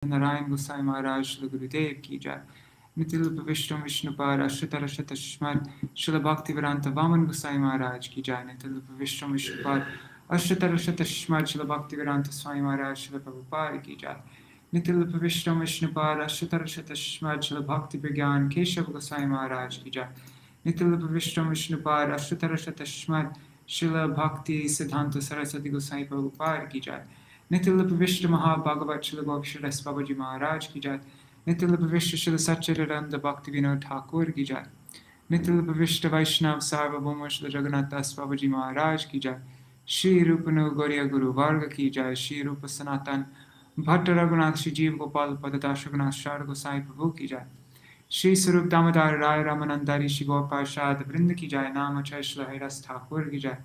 Narayan Gosai Maharaj Srila Gurudev ki jai. Nitilapa Vishnu Vishnupad Ashratara Shatashmat Srila Bhaktivedānta Vaman Gosai Maharaj ki jai. Nitilapa Vishnu Vishnupad Ashratara Shatashmat Srila Bhaktivedānta Swāmī Maharaj Srila Prabhupāda ki jai. Nitilapa Vishnu Vishnupad Ashratara Shatashmat Srila Bhaktivedānta Keshav Gosai Maharaj ki jai. Nitilapa Vishnu Vishnupad Ashratara Shatashmat Srila Bhaktivedānta Saraswati Gosai Prabhupāda ki jai. Nitilapa Vishnu Mahabhagavat Srila Gopishwaras Babaji Maharaj ki jai. Nitilapa Vishnu Srila Satchidananda Bhaktivinoda Thakur ki jai. Nitilapa Vishnu Vaishnav Sarvabhauma Srila Jagannath Das Babaji Maharaj ki jai. Shri Rupanu Gauriya Guru Varga ki jai. Shri Rupa Sanatan Bhatta Raghunath Shri Jeev Gopal Padadash Raghunath Shara Gosai Prabhu ki jai. Shri Sarup Damodar Rai Ramanandari Shri Gopashad Vrinda ki jai. Namachay Srila Hairas Thakur ki jai.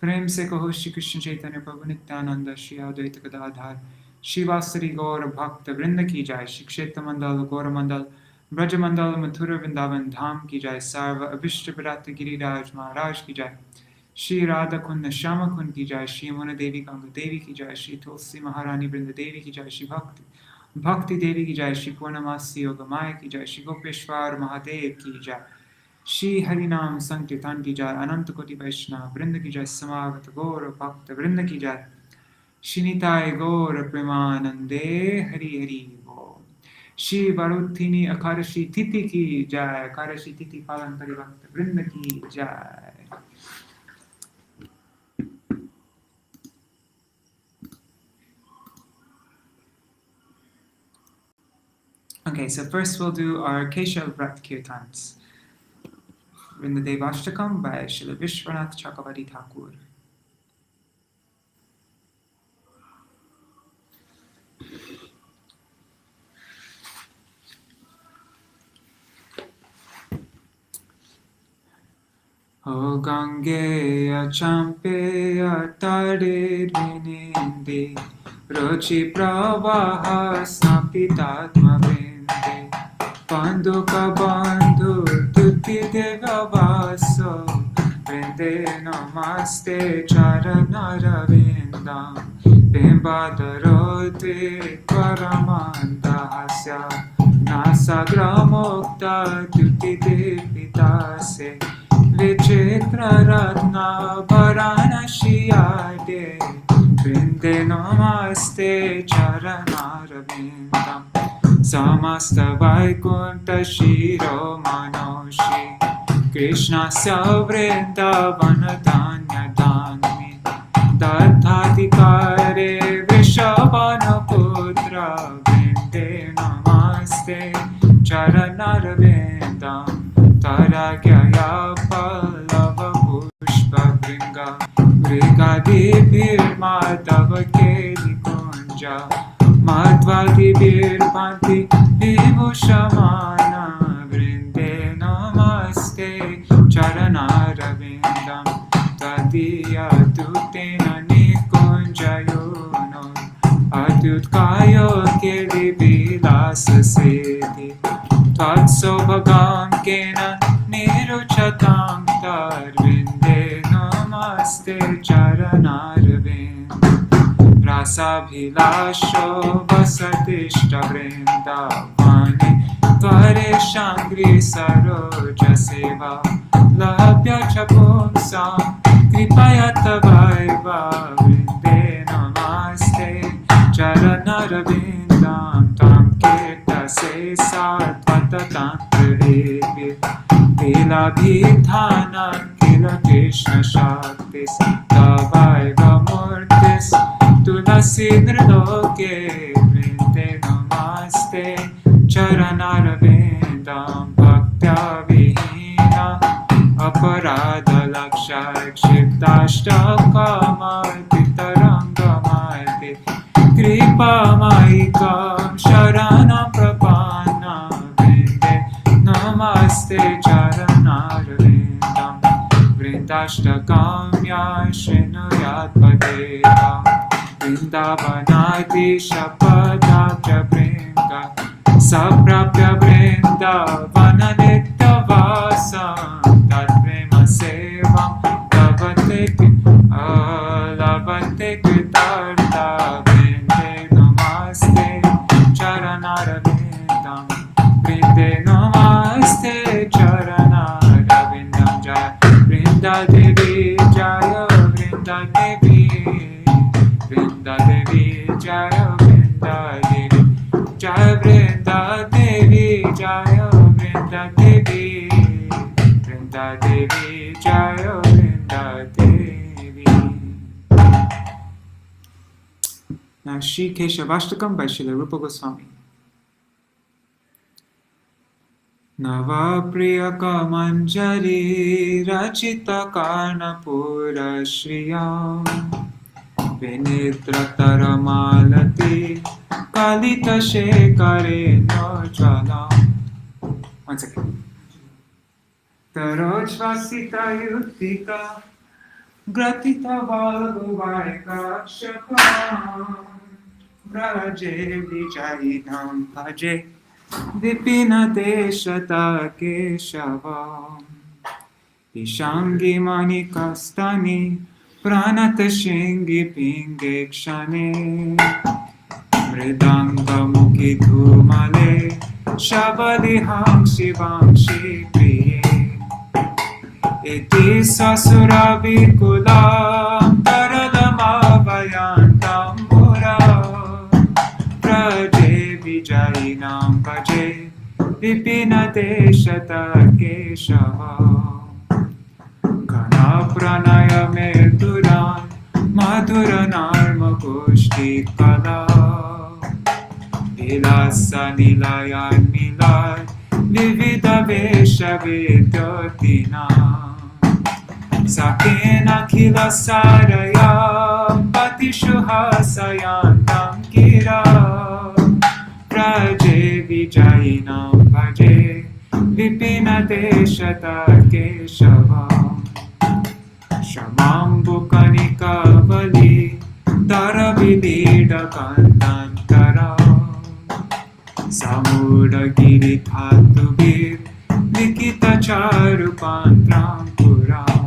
प्रेम से कहो श्री कृष्ण चैतन्य प्रभु नित्यानंद श्री अद्वैत गदाधर शिवासरी गौर भक्त वृंद की जाय। श्री क्षेत्र मंडल गौर मंडल ब्रज मंडल मथुरा वृंदावन धाम की जाय। सर्व अभिष्ट विराट गिरिराज महाराज की जाय। श्री राधा कुंड श्याम कुंड की जाय। श्री यमुना देवी गंगा देवी की जाय। श्री तुलसी महारानी वृंद देवी की जाय। श्री भक्ति देवी की जाय। श्री पूर्णमासी योग माया की जाय। श्री गोपेश्वर महादेव की जाय। श्री हरिनाम संकीर्तन की जाय। अनंत कोटि वैष्णव वृंद की जाय। समागत गौर भक्त वृंद की जाय। श्री निताय गौर प्रेमानंदे हरि हरि बोल। श्री वरुथिनी अकारशी तिथि की जाय। अकारशी तिथि पालन करी भक्त वृंद की जाय। Okay, so first we'll do our Keshav Vrat Kirtans. Vrindadevashtakam by Srila Vishwanath Chakravarti Thakur. O Gangeya Champeya Tare Dvininde Ruchi Pravaha Snapitatma Vinde Bandhu ka bandhu tuti deva vaso Vrinde namaste charanara vindam Bimbadarote paramandahasya Nasagramokta tuti devitase Vichitra ratna varanashiyade Vrinde namaste charanara vindam Samasta Vaikunta Shiro Manoshi Krishna Savrindavana Danya Dhanmi Datthatikare Vrishabhana Putra Vinde Namaste Charanarvindam Taragyaya Pallava Pushpa Vringa Vrigadibhir Madhava Keli Kunja Madhvati Virpanti Vibhushamana Vrinde Namaste Charanarvindam Tadiya Tutena Nikunjayono Adutkayo Keli Vilasa Siddhi Tatsobhagam Kena Niruchatam Tarvinde Namaste Charanarvindam Rasabhilasho vasatishta vrindavani Tvare shangri saroja seva Labhya chapumsam kripayata vaiva Vrinde namaste charanarvindam Tam kirta se satvata tantrarevi Vilabhidhana kila Krishna shaktis Tavaiva murtis Tulasiddra loke Vrinde namaste Charanarvindam Bhaktya vihina Aparadha laksha Kshiptashtaka Taranga Marti Kripa Maikam Sharanam Prapana Vrinde namaste Charanarvindam Vrindashtakam ya Srinuyat Padeva Vrindavanati Shapadabhya Vrinda Saprapya Vrindavana Nitya Vasam Tat Prema Sevam Lavate Kritartha Vrinde Namaste charanarvindam vrinde namaste charanarvindam jaya vrinda devi jaya vrinda devi vrinda devi jaya vrinda devi jaya vrinda devi jaya vrinda devi vrinda devi jaya vrinda devi. Now, Shri Keshavashtakam by Srila Rupa Goswami. Nava Priyaka Manjari Rachita Karnapura Shriyam Vinitra Taramalati Kalita Shekare Nojvalam. One second. Tarojvasita Yutika Gratita Valguvaika Shakam Braje Vijayinam Bhaje Vipina Deshata Keshavam Ishangi Manikastani Pranata Shingi Pinge Kshane Mridanga Mukhi Dhumale Shabadiham Shivam Shikriye Iti Sasura Vikulam Taradamavayantam Mura Praje Vijayinam Bhaje Vipina Deshata Keshava Gana Pranaya Meduran Madhura Narma Kushti Kala Vilasa Nilayan Milad Vivida Vesha Vidyotina Sakena Khila Saraya Patishuha Sayantam Gira Praje Vijayinam Bhaje Vipina Deshata Keshava Shamambu Kanika Vali Taravidida Kantantara Samuda Giri Dhatuvir Likita Charupantram Puram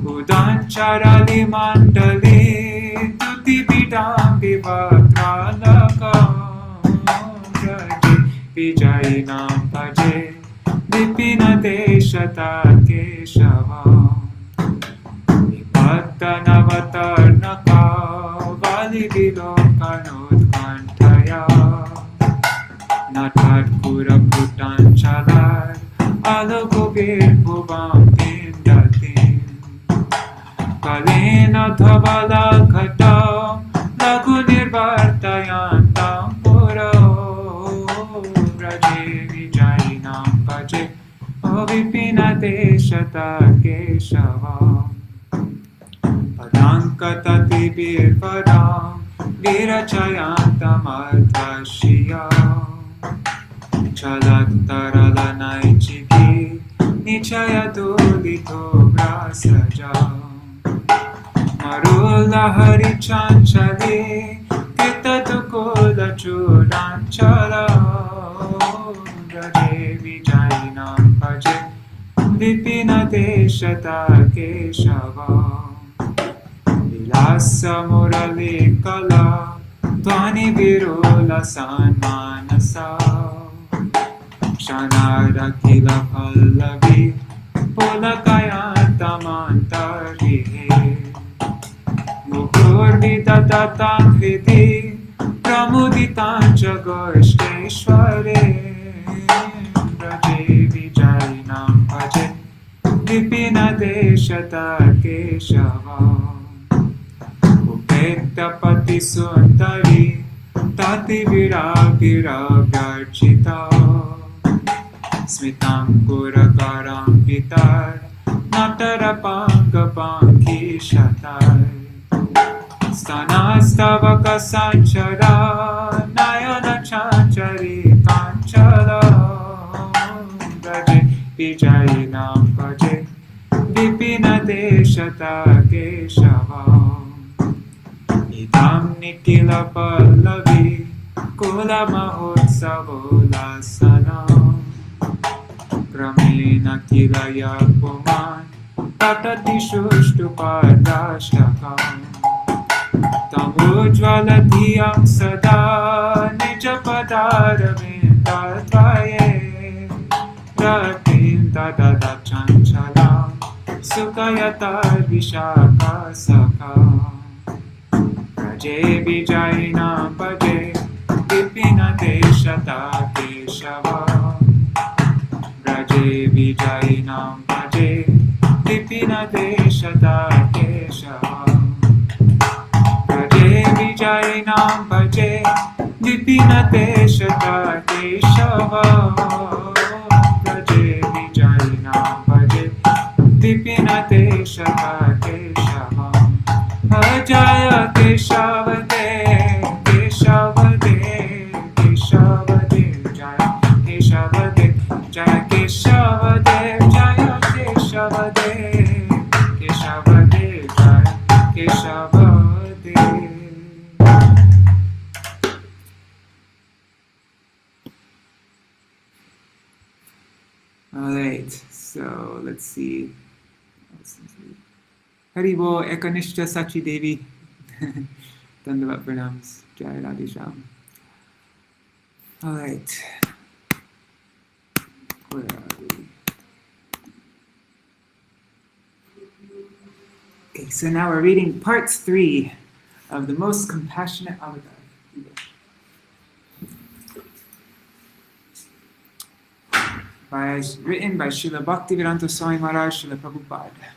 Udancharali Mandali Tuti Vidam Vivakralakam Braje Vijayinam Bhaje Vipina Deshata Keshava Navatarnaka Vali Vilokanodkantaya Natat Kura Putan Chalar Alagobir Bhuvam Pindatin Kalena Dhavala Khatam Lagu Nirvartayantam Pura Braje Vijayinam Bhaje Vipina Deshata Keshava Padankatati Virvaram Virachayantam Adhashiyam Chalattarala Naichiki Nichaya Dulito Vrasaja Marula Hari Chanchali Kitatukula Chudanchala Braje Vijayinam Bhaje Vipina Deshata Keshava Vilasa Murali Kala Tvani Virula Sanmanasa Shanara Kila Pallavi Pulakayantamantarihe Mukur Vidatatam Vidi Pramuditancha Gorshteshware Braje Vijayinam Bhaje Vipina Deshata Keshava Upetapati Sundari Tati Vira Garchita Smitangura Karam Vitar Natarapanga Panki Shatar Stanastavaka Sanchara Nayana Chanchari Kanchala Braje Vijayinam Bhaje Vipina Deshata Keshava Idam Nikila Pallavi Kula Mahotsavola Sanam Kramena Kilaya Puman Tatati Shushtu Padashtakam Tamujvaladhiyam Sada Nijapad Padavinda Tvaye Ratinda Dada Chanchala Sukayata Vishaka Saka Raje Vijayina Bhaje Vipina Deshata Keshava Raje Vijayina Bhaje Vipina Deshata Keshava Raje Vijayina Bhaje Vipina Deshata Keshava Raje Vijayina Bhaje Vipina Deshata Keshava Ajaya Keshavade Keshavade Keshavade Jaya Keshavade Jaya Keshavade Jaya Keshavade Keshavade Jaya Keshavade. Alright, so let's see. Haribo Ekanishta Sachi Devi. Dandavat Pranams. Jai Radhe Shyam. Alright. Where are we? Okay, so now we're reading part 3 of the most compassionate Avatāra. Written by Śrīla Bhaktivedānta Swāmī Maharaj, Śrīla Prabhupāda.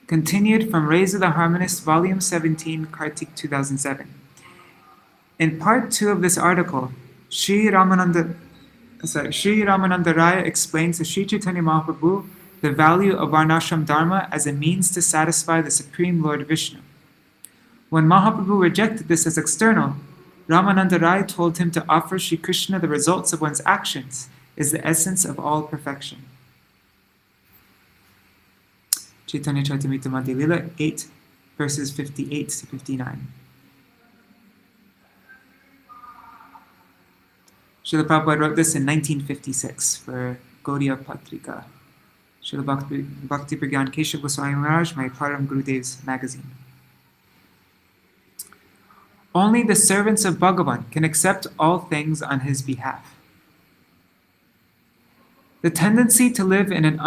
Continued from Rays of the Harmonist, Volume 17, Kartika 2007. In part 2 of this article, Sri Ramananda Raya explains to Sri Chaitanya Mahaprabhu the value of Varnashram Dharma as a means to satisfy the Supreme Lord Vishnu. When Mahaprabhu rejected this as external, Ramananda Raya told him to offer Sri Krishna the results of one's actions is the essence of all perfection. Chaitanya Charitamrita Madhya Lila 8, verses 58 to 59. Srila Prabhupada wrote this in 1956 for Gauḍīya Patrikā. Srila Bhakti Pragyan Keshav Goswami Maharaj, my Param Gurudev's magazine. Only the servants of Bhagavan can accept all things on his behalf. The tendency to live an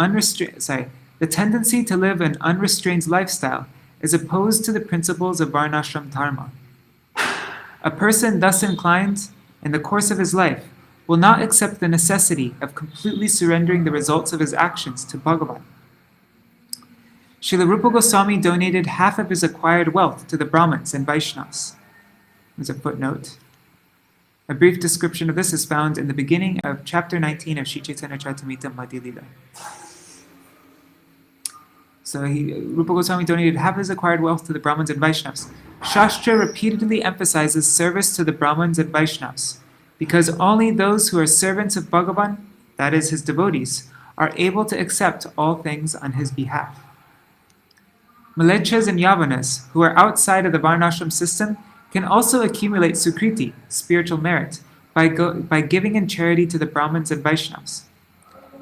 unrestrained lifestyle is opposed to the principles of Varnashram Dharma. A person thus inclined, in the course of his life, will not accept the necessity of completely surrendering the results of his actions to Bhagavan. Srila Rupa Goswami donated half of his acquired wealth to the Brahmins and Vaishnavas. There's a footnote. A brief description of this is found in the beginning of chapter 19 of Sri Chaitanya Charitamrita Madhya Lila. So Rupa Goswami donated half his acquired wealth to the Brahmins and Vaishnavas. Shastra repeatedly emphasizes service to the Brahmins and Vaishnavas, because only those who are servants of Bhagavan, that is, his devotees, are able to accept all things on his behalf. Mlechas and Yavanas, who are outside of the Varnashram system, can also accumulate sukriti, spiritual merit, by giving in charity to the Brahmins and Vaishnavas.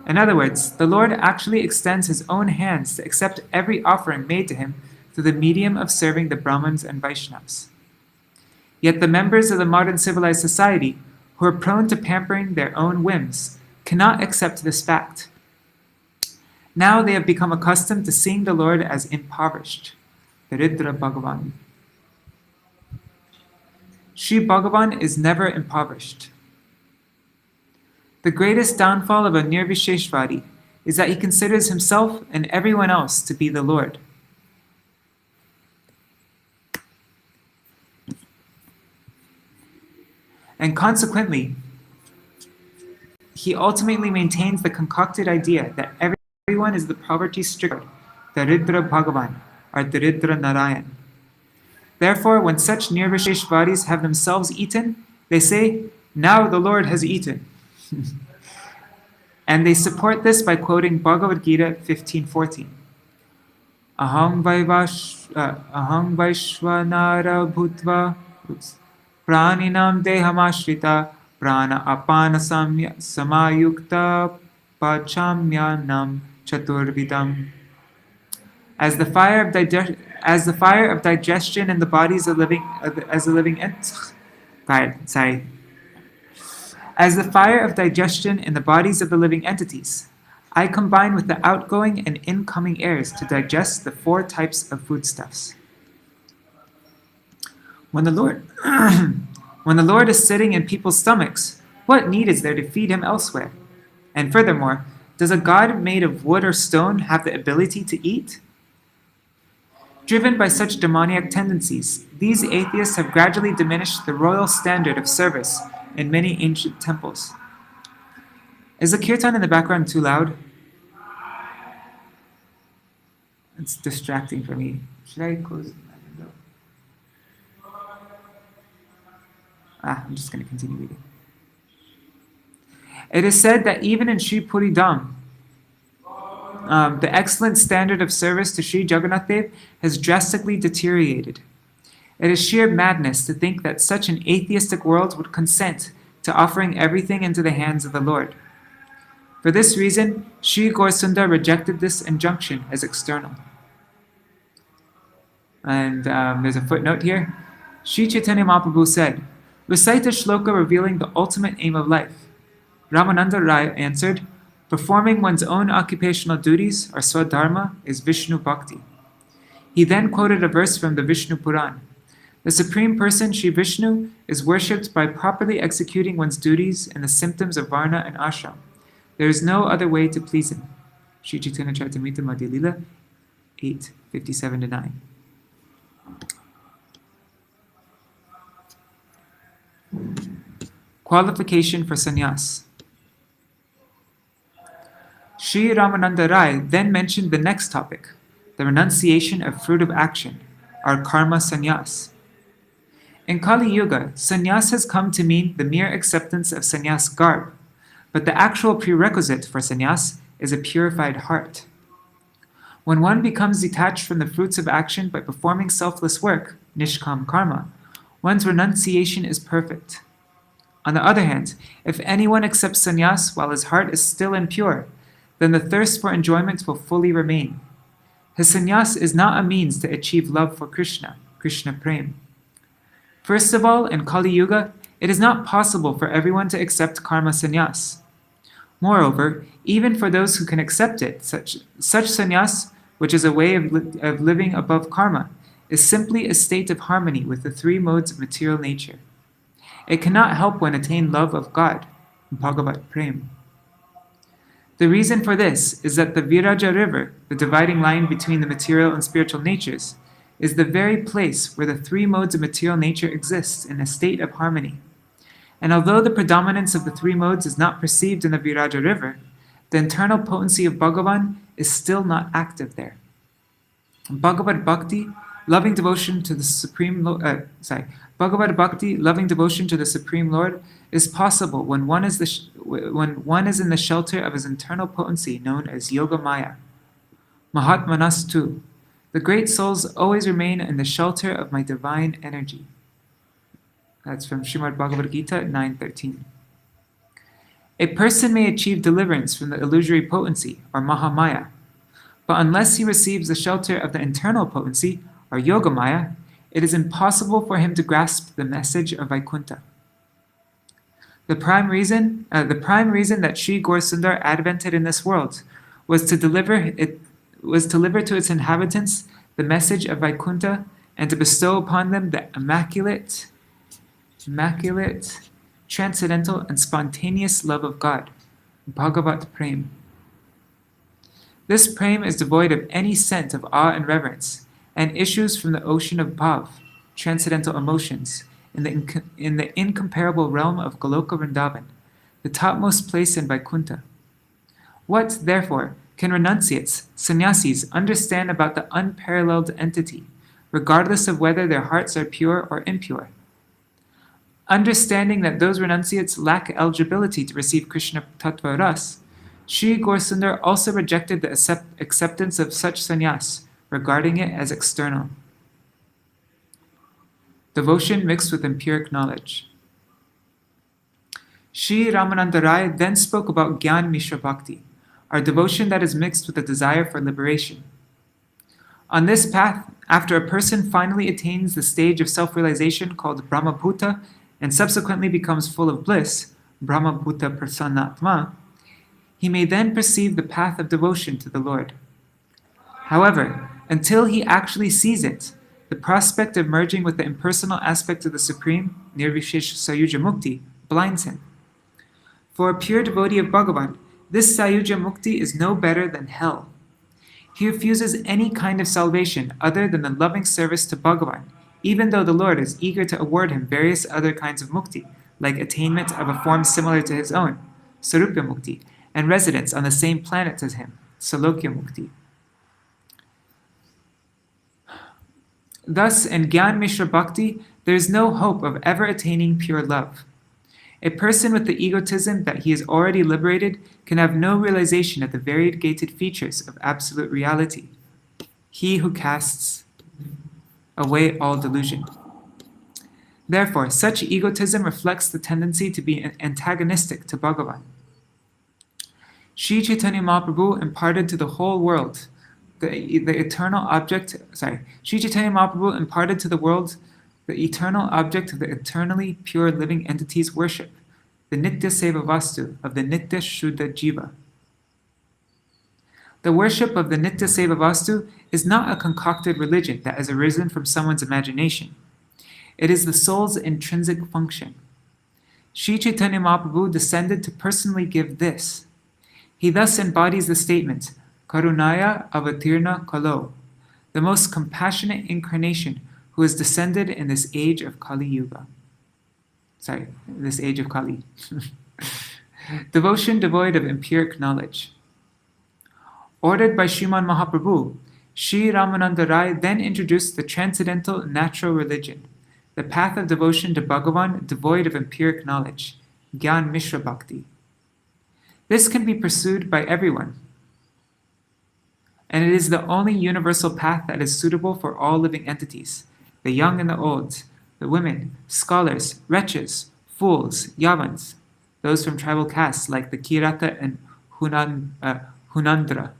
In other words, the Lord actually extends his own hands to accept every offering made to him through the medium of serving the Brahmins and Vaishnavas. Yet the members of the modern civilized society, who are prone to pampering their own whims, cannot accept this fact. Now they have become accustomed to seeing the Lord as impoverished. Daridra Bhagavan. Sri Bhagavan is never impoverished. The greatest downfall of a Nirvisheshvadi is that he considers himself and everyone else to be the Lord. And consequently, he ultimately maintains the concocted idea that everyone is the poverty-stricken Daridra Bhagavan, or Daridra Narayan. Therefore, when such Nirvisheshvadis have themselves eaten, they say, "Now the Lord has eaten." And they support this by quoting Bhagavad Gita 15:14. Aham Vaishvanara Bhutva Praninam Dehamashrita Prana Apana Samayukta pachamyanam chaturvidam. As the fire of digestion in the bodies of living as the living As the fire of digestion in the bodies of the living entities, I combine with the outgoing and incoming airs to digest the 4 types of foodstuffs. When the Lord is sitting in people's stomachs, what need is there to feed him elsewhere? And furthermore, does a god made of wood or stone have the ability to eat? Driven by such demoniac tendencies, these atheists have gradually diminished the royal standard of service in many ancient temples. Is the kirtan in the background too loud? It's distracting for me. Should I close my window? I'm just going to continue reading. It is said that even in Sri Puri Dham, the excellent standard of service to Sri Jagannath Dev has drastically deteriorated. It is sheer madness to think that such an atheistic world would consent to offering everything into the hands of the Lord. For this reason, Sri Gaurasundar rejected this injunction as external. And there's a footnote here. Sri Chaitanya Mahaprabhu said, recite a shloka revealing the ultimate aim of life. Ramananda Rai answered, performing one's own occupational duties, or swadharma, is Vishnu Bhakti. He then quoted a verse from the Vishnu Puran. The Supreme Person, Sri Vishnu, is worshipped by properly executing one's duties and the symptoms of varna and ashram. There is no other way to please him. Sri Chaitanya Charitamrita Madhya Lila 8:57-9. Qualification for sannyas. Sri Ramananda Rai then mentioned the next topic, the renunciation of fruit of action, or karma sannyas. In Kali Yuga, sannyas has come to mean the mere acceptance of sannyas garb, but the actual prerequisite for sannyas is a purified heart. When one becomes detached from the fruits of action by performing selfless work, nishkam karma, one's renunciation is perfect. On the other hand, if anyone accepts sannyas while his heart is still impure, then the thirst for enjoyment will fully remain. His sannyas is not a means to achieve love for Krishna, Krishna Prem. First of all, in Kali Yuga, it is not possible for everyone to accept karma sannyas. Moreover, even for those who can accept it, such sannyas, which is a way of living above karma, is simply a state of harmony with the 3 modes of material nature. It cannot help one attain love of God, Bhagavat Prem. The reason for this is that the Viraja river, the dividing line between the material and spiritual natures, is the very place where the 3 modes of material nature exist in a state of harmony. And although the predominance of the 3 modes is not perceived in the Viraja river, the internal potency of Bhagavan is still not active there. Bhagavad Bhakti, loving devotion to the Supreme Lord, Bhagavad Bhakti, loving devotion to the Supreme Lord, is possible when one is in the shelter of his internal potency known as Yoga Maya. Mahatmanas too. The great souls always remain in the shelter of my divine energy. That's from Srimad Bhagavad Gita 9:13. A person may achieve deliverance from the illusory potency, or Mahamaya, but unless he receives the shelter of the internal potency, or Yogamaya, it is impossible for him to grasp the message of Vaikuntha. The prime reason that Sri Gaurasundar advented in this world was to deliver to its inhabitants the message of Vaikuntha and to bestow upon them the immaculate, transcendental, and spontaneous love of God, Bhagavat Prem. This Prem is devoid of any scent of awe and reverence, and issues from the ocean of Bhav, transcendental emotions, in the incomparable realm of Goloka Vrindavan, the topmost place in Vaikuntha. What, therefore, can renunciates, sannyasis, understand about the unparalleled entity, regardless of whether their hearts are pure or impure? Understanding that those renunciates lack eligibility to receive Krishna Tattva Ras, Sri Gaurasundar also rejected the acceptance of such sannyas, regarding it as external. Devotion mixed with empiric knowledge. Sri Ramananda Rai then spoke about Gyan Mishra Bhakti, are devotion that is mixed with a desire for liberation. On this path, after a person finally attains the stage of self-realization called Brahmabhuta and subsequently becomes full of bliss, Brahmabhuta Prasannatma, he may then perceive the path of devotion to the Lord. However, until he actually sees it, the prospect of merging with the impersonal aspect of the Supreme, Nirvishesh Sayuja Mukti, blinds him. For a pure devotee of Bhagavan, this Sayuja Mukti is no better than hell. He refuses any kind of salvation other than the loving service to Bhagavan, even though the Lord is eager to award him various other kinds of mukti, like attainment of a form similar to his own, Sarupya Mukti, and residence on the same planet as him, Salokya Mukti. Thus, in Gyan Mishra Bhakti, there is no hope of ever attaining pure love. A person with the egotism that he is already liberated can have no realization of the variegated features of absolute reality. He who casts away all delusion. Therefore, such egotism reflects the tendency to be antagonistic to Bhagavan. Sri Chaitanya Mahaprabhu imparted to the whole world Sri Chaitanya Mahaprabhu imparted to the world the eternal object of the eternally pure living entity's worship, the Nitya Seva Vastu of the Nitya Shuddha Jiva. The worship of the Nitya Seva Vastu is not a concocted religion that has arisen from someone's imagination. It is the soul's intrinsic function. Sri Chaitanya Mahaprabhu descended to personally give this. He thus embodies the statement, Karunaya Avatirna Kalo, the most compassionate incarnation who has descended in this age of Kali Yuga. This age of Kali. Devotion devoid of empiric knowledge. Ordered by Sriman Mahaprabhu, Sri Ramananda Rai then introduced the transcendental natural religion, the path of devotion to Bhagavan devoid of empiric knowledge, Gyan Mishra Bhakti. This can be pursued by everyone, and it is the only universal path that is suitable for all living entities, the young and the old, the women, scholars, wretches, fools, yavans, those from tribal castes like the Kirata and Hunandra,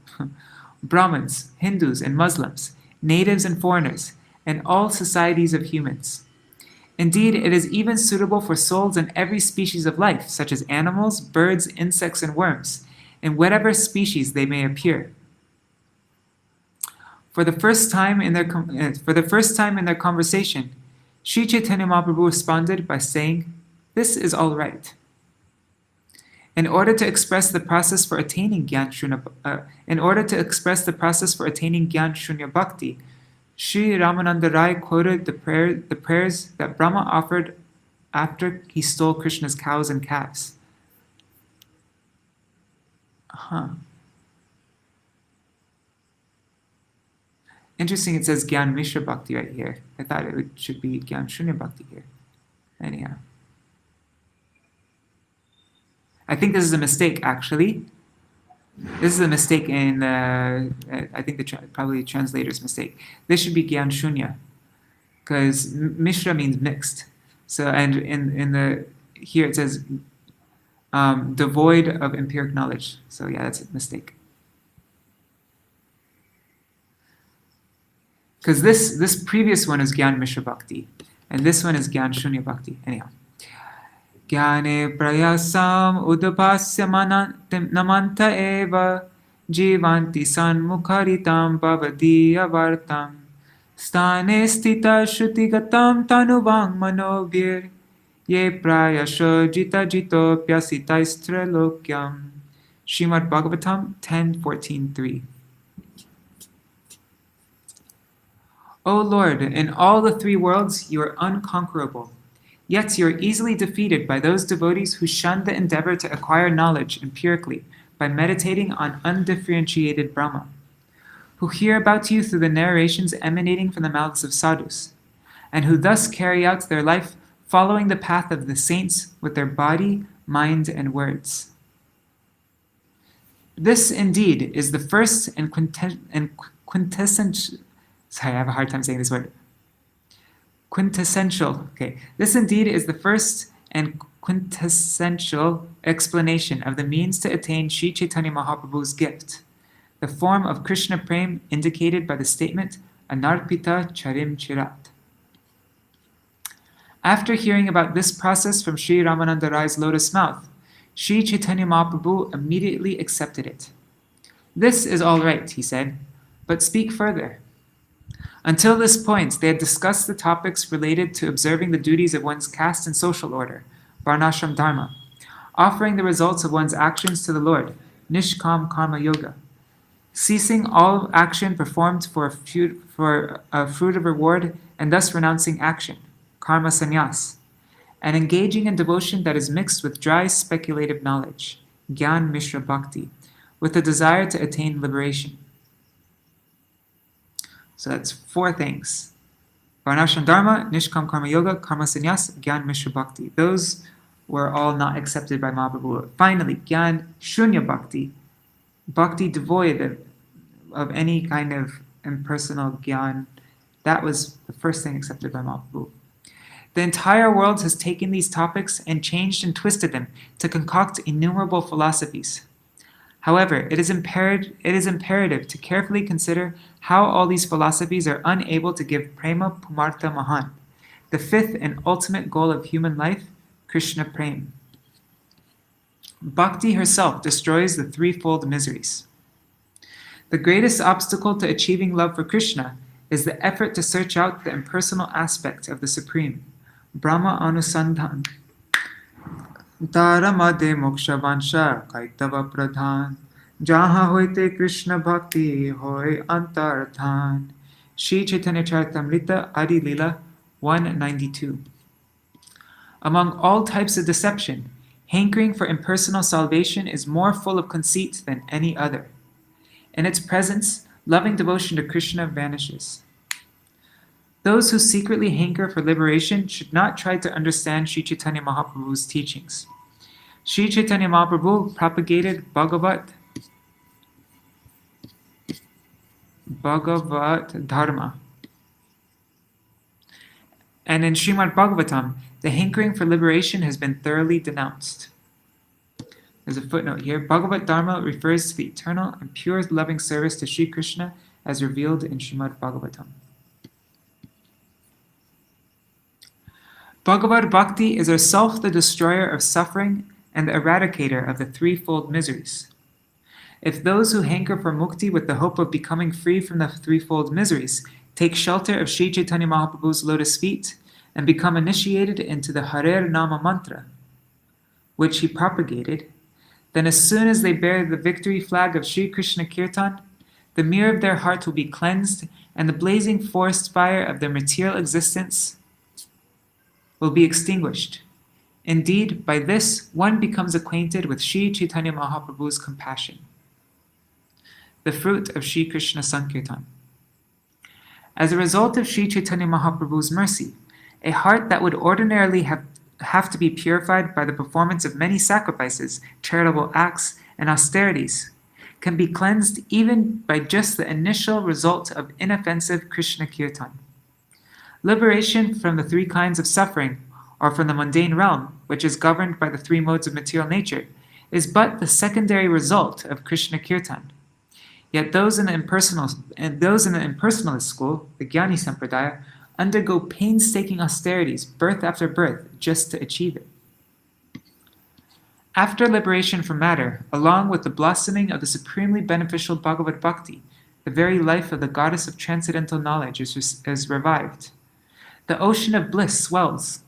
Brahmins, Hindus and Muslims, natives and foreigners, and all societies of humans. Indeed, it is even suitable for souls in every species of life, such as animals, birds, insects, and worms, in whatever species they may appear. For the first time in their conversation, Sri Chaitanya Mahaprabhu responded by saying, "This is all right." In order to express the process for attaining Gyan Shunya Bhakti, Sri Ramananda Rai quoted the prayers that Brahma offered after he stole Krishna's cows and calves. Interesting, it says Gyan Mishra Bhakti right here. I thought it should be Gyan Shunya Bhakti here. Anyhow. I think this is a mistake, actually. This is a mistake in, I think probably the translator's mistake. This should be Gyan Shunya, because Mishra means mixed. So, and here it says devoid of empiric knowledge. So yeah, that's a mistake. Because this previous one is Gyan Mishra Bhakti, and this one is Gyan Shunya Bhakti. Anyhow. Gyane prayasam udapasya namanta eva jivanti sanmukharitam bhavadiya vartam stane stita shutigatam tanuvang manovir ye prayasho jita jito pyasita istrelokyam. Srimad Bhagavatam 10.14.3. O Lord, in all the three worlds you are unconquerable. Yet you are easily defeated by those devotees who shun the endeavor to acquire knowledge empirically by meditating on undifferentiated Brahma, who hear about you through the narrations emanating from the mouths of sadhus, and who thus carry out their life following the path of the saints with their body, mind, and words. This indeed is the first and quintessential. Sorry, I have a hard time saying this word. Quintessential. Okay, this indeed is the first and quintessential explanation of the means to attain Sri Chaitanya Mahaprabhu's gift, the form of Krishna Prem indicated by the statement Anarpita Charim Chirat. After hearing about this process from Sri Ramananda Rai's lotus mouth, Sri Chaitanya Mahaprabhu immediately accepted it. "This is all right," he said, "but speak further." Until this point, they had discussed the topics related to observing the duties of one's caste and social order, Varnashram Dharma, offering the results of one's actions to the Lord, Nishkam Karma Yoga, ceasing all action performed for a fruit of reward and thus renouncing action, Karma Sannyas, and engaging in devotion that is mixed with dry speculative knowledge, Gyan Mishra Bhakti, with the desire to attain liberation. So that's 4 things. Varnashram Dharma, Nishkam Karma Yoga, Karma Sannyas, Gyan Mishra Bhakti. Those were all not accepted by Mahaprabhu. Finally, Gyan Shunya Bhakti, Bhakti devoid of any kind of impersonal Gyan. That was the first thing accepted by Mahaprabhu. The entire world has taken these topics and changed and twisted them to concoct innumerable philosophies. However, it is imperative to carefully consider how all these philosophies are unable to give Prema Pumartha Mahan, the 5th and ultimate goal of human life, Krishna Prem. Bhakti herself destroys the 3-fold miseries. The greatest obstacle to achieving love for Krishna is the effort to search out the impersonal aspect of the Supreme, Brahma Anusandhan. Taramade moksha vansha kaitava pradhan, jaha hoite Krishna bhakti hoy antarthan. Shri Chaitanya Charitamrita Adi Lila 192. Among all types of deception, hankering for impersonal salvation is more full of conceit than any other. In its presence, loving devotion to Krishna vanishes. Those who secretly hanker for liberation should not try to understand Sri Chaitanya Mahaprabhu's teachings. Sri Chaitanya Mahaprabhu propagated Bhagavat Dharma. And in Srimad Bhagavatam, the hankering for liberation has been thoroughly denounced. There's a footnote here. Bhagavat Dharma refers to the eternal and pure loving service to Sri Krishna as revealed in Srimad Bhagavatam. Bhagavad Bhakti is herself the destroyer of suffering and the eradicator of the 3-fold miseries. If those who hanker for mukti with the hope of becoming free from the 3-fold miseries take shelter of Sri Chaitanya Mahaprabhu's lotus feet and become initiated into the Harer Nama mantra, which he propagated, then as soon as they bear the victory flag of Sri Krishna Kirtan, the mirror of their heart will be cleansed and the blazing forest fire of their material existence will be extinguished. Indeed, by this, one becomes acquainted with Sri Chaitanya Mahaprabhu's compassion, the fruit of Sri Krishna Sankirtan. As a result of Sri Chaitanya Mahaprabhu's mercy, a heart that would ordinarily have to be purified by the performance of many sacrifices, charitable acts, and austerities, can be cleansed even by just the initial result of inoffensive Krishna Kirtan. Liberation from the 3 kinds of suffering, or from the mundane realm, which is governed by the 3 modes of material nature, is but the secondary result of Krishna Kirtan. Yet those in the impersonalist school, the Jnani Sampradaya, undergo painstaking austerities, birth after birth, just to achieve it. After liberation from matter, along with the blossoming of the supremely beneficial Bhagavad Bhakti, the very life of the goddess of transcendental knowledge is revived. The ocean of bliss swells.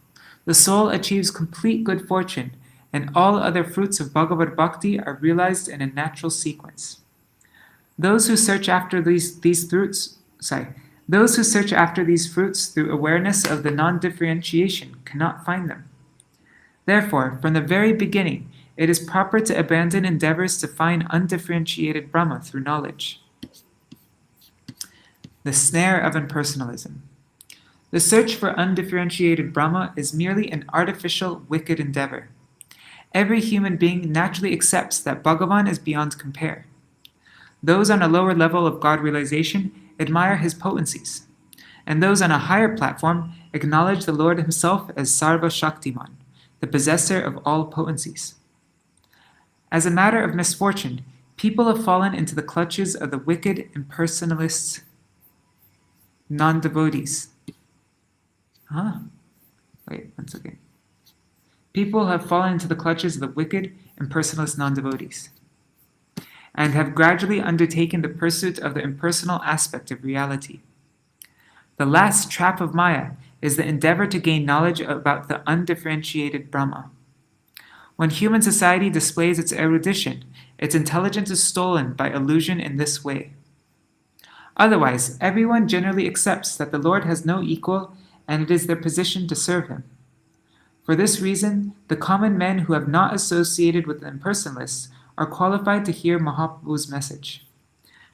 The soul achieves complete good fortune, and all other fruits of Bhagavad Bhakti are realized in a natural sequence. Those who search after these fruits through awareness of the non-differentiation cannot find them. Therefore, from the very beginning, it is proper to abandon endeavors to find undifferentiated Brahma through knowledge. The snare of impersonalism. The search for undifferentiated Brahma is merely an artificial, wicked endeavor. Every human being naturally accepts that Bhagavan is beyond compare. Those on a lower level of God realization admire his potencies, and those on a higher platform acknowledge the Lord himself as Sarva Shaktiman, the possessor of all potencies. As a matter of misfortune, people have fallen into the clutches of the wicked impersonalists, non-devotees. People have fallen into the clutches of the wicked impersonalist non-devotees, and have gradually undertaken the pursuit of the impersonal aspect of reality. The last trap of Maya is the endeavor to gain knowledge about the undifferentiated Brahma. When human society displays its erudition, its intelligence is stolen by illusion in this way. Otherwise, everyone generally accepts that the Lord has no equal, and it is their position to serve him. For this reason, the common men who have not associated with the impersonalists are qualified to hear Mahaprabhu's message.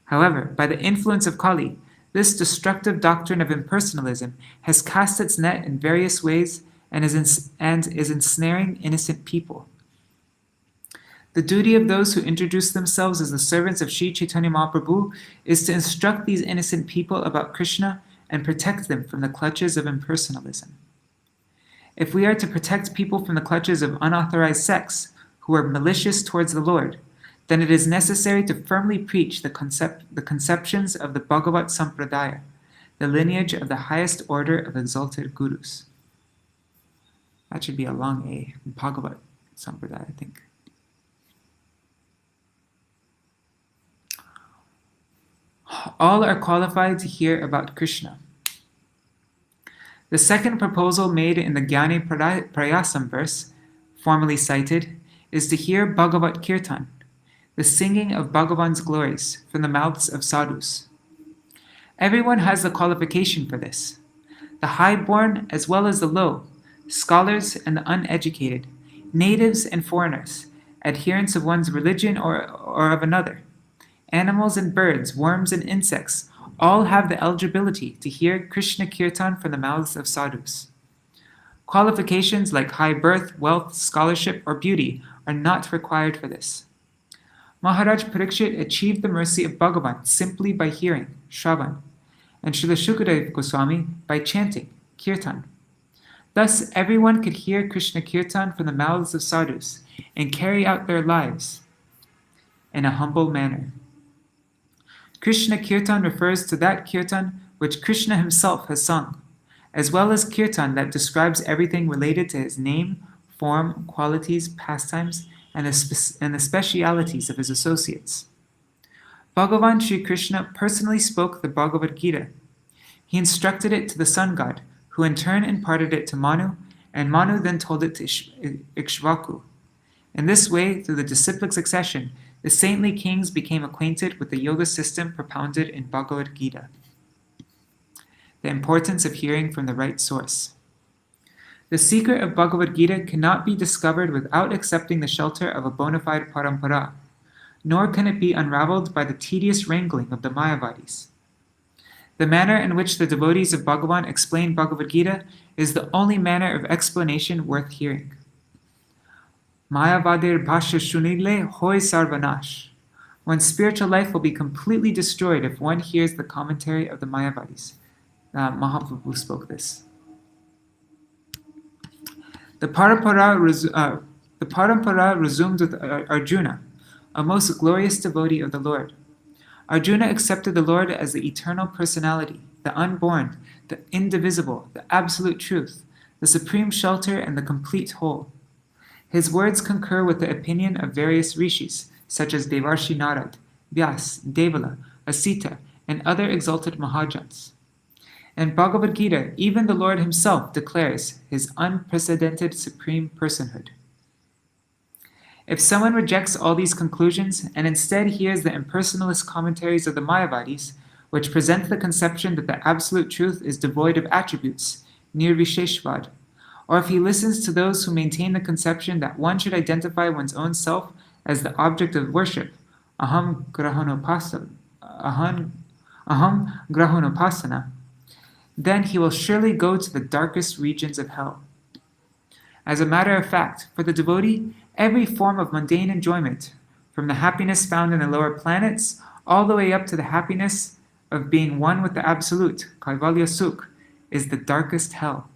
However, by the influence of Kali, this destructive doctrine of impersonalism has cast its net in various ways and is ensnaring innocent people. The duty of those who introduce themselves as the servants of Sri Chaitanya Mahaprabhu is to instruct these innocent people about Krishna and protect them from the clutches of impersonalism. If we are to protect people from the clutches of unauthorized sects who are malicious towards the Lord, then it is necessary to firmly preach the conceptions of the Bhagavat Sampradaya, the lineage of the highest order of exalted gurus. That should be a long A, Bhagavat Sampradaya, I think. All are qualified to hear about Krishna. The second proposal made in the Gyani Prayasam verse, formerly cited, is to hear Bhagavat Kirtan, the singing of Bhagavan's glories from the mouths of sadhus. Everyone has the qualification for this, the high-born as well as the low, scholars and the uneducated, natives and foreigners, adherents of one's religion or of another, animals and birds, worms and insects, all have the eligibility to hear Krishna Kirtan from the mouths of sadhus. Qualifications like high birth, wealth, scholarship, or beauty are not required for this. Maharaj Parikshit achieved the mercy of Bhagavan simply by hearing, Shravan, and Srila Shukadeva Goswami by chanting, Kirtan. Thus, everyone could hear Krishna Kirtan from the mouths of sadhus and carry out their lives in a humble manner. Krishna Kirtan refers to that Kirtan which Krishna himself has sung, as well as Kirtan that describes everything related to his name, form, qualities, pastimes, and the specialities of his associates. Bhagavan Sri Krishna personally spoke the Bhagavad Gita. He instructed it to the sun god, who in turn imparted it to Manu, and Manu then told it to Ikshvaku. In this way, through the disciplic succession, the saintly kings became acquainted with the yoga system propounded in Bhagavad Gita. The importance of hearing from the right source. The secret of Bhagavad Gita cannot be discovered without accepting the shelter of a bona fide parampara, nor can it be unraveled by the tedious wrangling of the Mayavadis. The manner in which the devotees of Bhagavan explain Bhagavad Gita is the only manner of explanation worth hearing. Mayavadir bhashya shunile hoy sarvanash. One's spiritual life will be completely destroyed if one hears the commentary of the Mayavadis. Mahaprabhu spoke this. The parampara resumed with Arjuna, a most glorious devotee of the Lord. Arjuna accepted the Lord as the eternal personality, the unborn, the indivisible, the absolute truth, the supreme shelter, and the complete whole. His words concur with the opinion of various rishis, such as Devarshi Narad, Vyas, Devala, Asita, and other exalted Mahajans. In Bhagavad Gita, even the Lord himself declares his unprecedented supreme personhood. If someone rejects all these conclusions and instead hears the impersonalist commentaries of the Mayavadis, which present the conception that the absolute truth is devoid of attributes, nirvisheshvad, or if he listens to those who maintain the conception that one should identify one's own self as the object of worship, aham grahonopasana, then he will surely go to the darkest regions of hell. As a matter of fact, for the devotee, every form of mundane enjoyment, from the happiness found in the lower planets, all the way up to the happiness of being one with the Absolute, Kaivalya Sukh, is the darkest hell.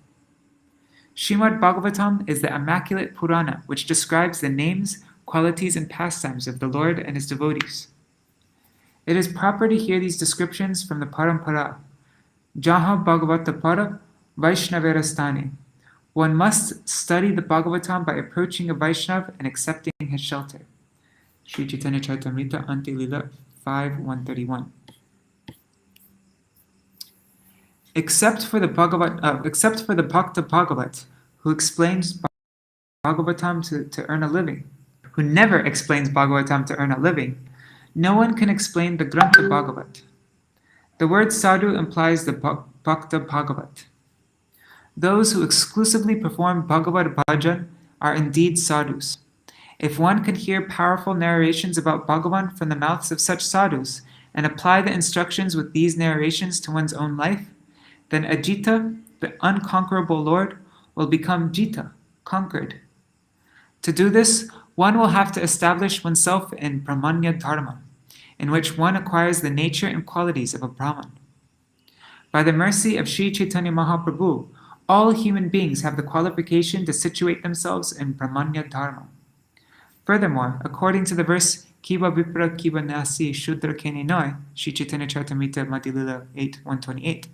Srimad Bhagavatam is the immaculate Purana which describes the names, qualities, and pastimes of the Lord and his devotees. It is proper to hear these descriptions from the Parampara. Jaha Bhagavata Para Vaishnaverastane. One must study the Bhagavatam by approaching a Vaishnav and accepting his shelter. Sri Chaitanya Charitamrita Ante Lila 5:131. Except for the Bhakta Bhagavat, who explains Bhagavatam to earn a living, who never explains Bhagavatam to earn a living, no one can explain the Grantha Bhagavat. The word sadhu implies the Bhakta Bhagavat. Those who exclusively perform Bhagavad Bhajan are indeed sadhus. If one can hear powerful narrations about Bhagavan from the mouths of such sadhus and apply the instructions with these narrations to one's own life, then Ajita, the unconquerable Lord, will become Jita, conquered. To do this, one will have to establish oneself in Brahmanya Dharma, in which one acquires the nature and qualities of a Brahman. By the mercy of Sri Chaitanya Mahaprabhu, all human beings have the qualification to situate themselves in Brahmanya Dharma. Furthermore, according to the verse Kiva Vipra Kiva Nasi Shudra Kene Noi, Sri Chaitanya Charitamrita Madhya-lila 8:128,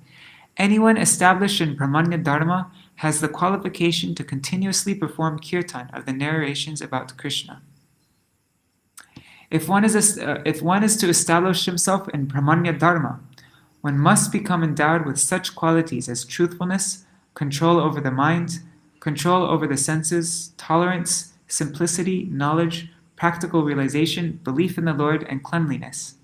anyone established in Brahmanya Dharma has the qualification to continuously perform kirtan of the narrations about Krishna. If one is to establish himself in Brahmanya Dharma, one must become endowed with such qualities as truthfulness, control over the mind, control over the senses, tolerance, simplicity, knowledge, practical realization, belief in the Lord, and cleanliness.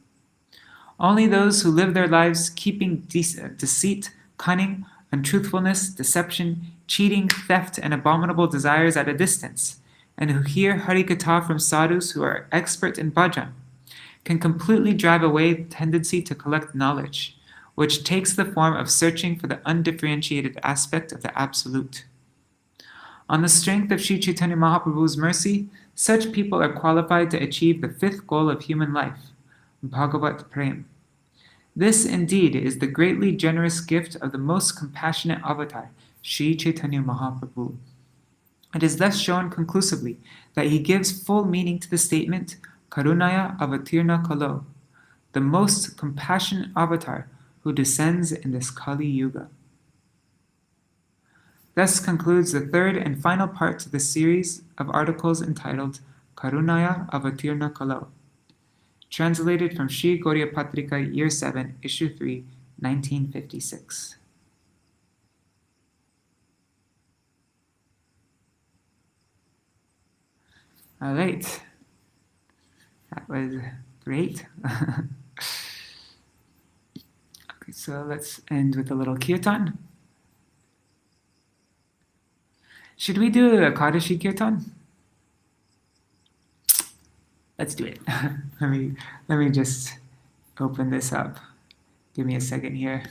Only those who live their lives keeping deceit, cunning, untruthfulness, deception, cheating, theft, and abominable desires at a distance, and who hear Harikatha from sadhus who are expert in bhajan, can completely drive away the tendency to collect knowledge, which takes the form of searching for the undifferentiated aspect of the Absolute. On the strength of Sri Chaitanya Mahaprabhu's mercy, such people are qualified to achieve the fifth goal of human life, Bhagavat Prem. This indeed is the greatly generous gift of the most compassionate avatar, Sri Chaitanya Mahaprabhu. It is thus shown conclusively that he gives full meaning to the statement, Karunaya Avatirna Kalo, the most compassionate avatar who descends in this Kali Yuga. Thus concludes the third and final part to the series of articles entitled Karunaya Avatirna Kalo, translated from Sri Gauḍīya Patrikā, Year 7, Issue 3, 1956. All right, that was great. Okay, so let's end with a little kirtan. Should we do a Kadashi kirtan? Let's do it. let me just open this up. Give me a second here.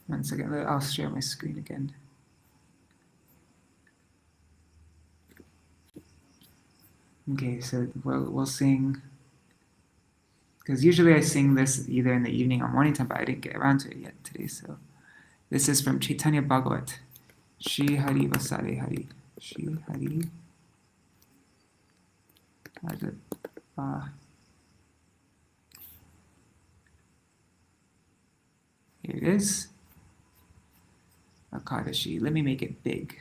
One second, I'll share my screen again. Okay, so we'll sing, because usually I sing this either in the evening or morning time, but I didn't get around to it yet today. So this is from Chaitanya Bhagavat. Shri Hari Vasare Hari. Shri Hari. Here it is. Akadashi. Let me make it big.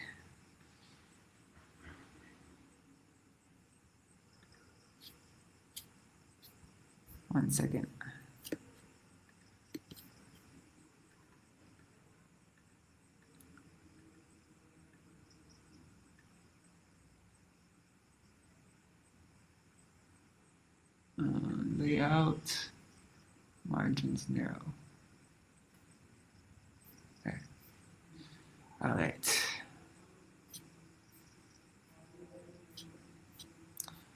One second. Layout, margins narrow. Okay. All right.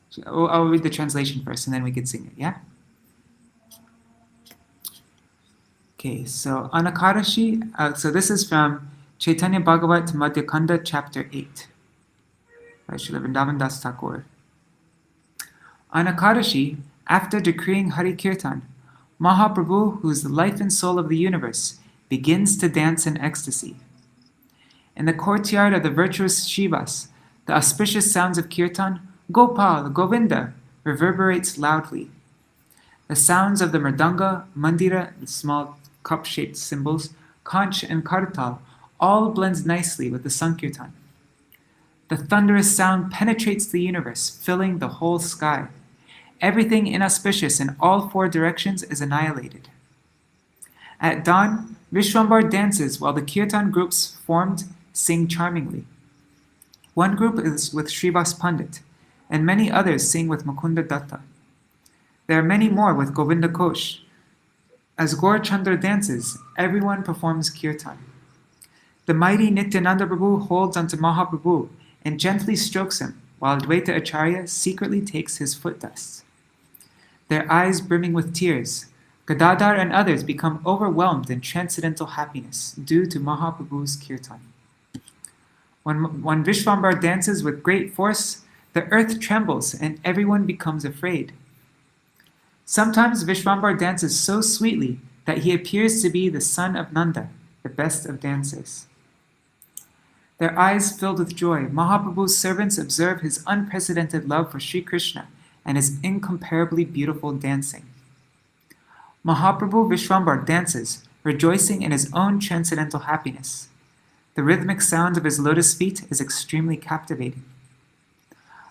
So I'll read the translation first, and then we can sing it. Yeah. Okay, so Anakadashi, so this is from Chaitanya Bhagavat Madhya Kanda, chapter 8, by Srila Vrindavan Das Thakur. Anakadashi, After decreeing Hari Kirtan, Mahaprabhu, who is the life and soul of the universe, begins to dance in ecstasy. In the courtyard of the virtuous Shivas, the auspicious sounds of Kirtan, Gopal, Govinda, reverberates loudly. The sounds of the mridanga, mandira, the small cup-shaped cymbals, conch and kartal, all blend nicely with the Sankirtan. The thunderous sound penetrates the universe, filling the whole sky. Everything inauspicious in all four directions is annihilated. At dawn, Vishwambar dances while the Kirtan groups formed sing charmingly. One group is with Srivas Pandit, and many others sing with Mukunda Datta. There are many more with Govinda Kosh. As Gaur Chandra dances, everyone performs Kirtan. The mighty Nityananda Prabhu holds onto Mahaprabhu and gently strokes him, while Advaita Acharya secretly takes his foot dust. Their eyes brimming with tears, Gadadhar and others become overwhelmed in transcendental happiness due to Mahaprabhu's Kirtan. When Vishwambar dances with great force, the earth trembles and everyone becomes afraid. Sometimes Vishwambar dances so sweetly that he appears to be the son of Nanda, the best of dancers. Their eyes filled with joy, Mahaprabhu's servants observe his unprecedented love for Sri Krishna and his incomparably beautiful dancing. Mahaprabhu Vishwambar dances, rejoicing in his own transcendental happiness. The rhythmic sound of his lotus feet is extremely captivating.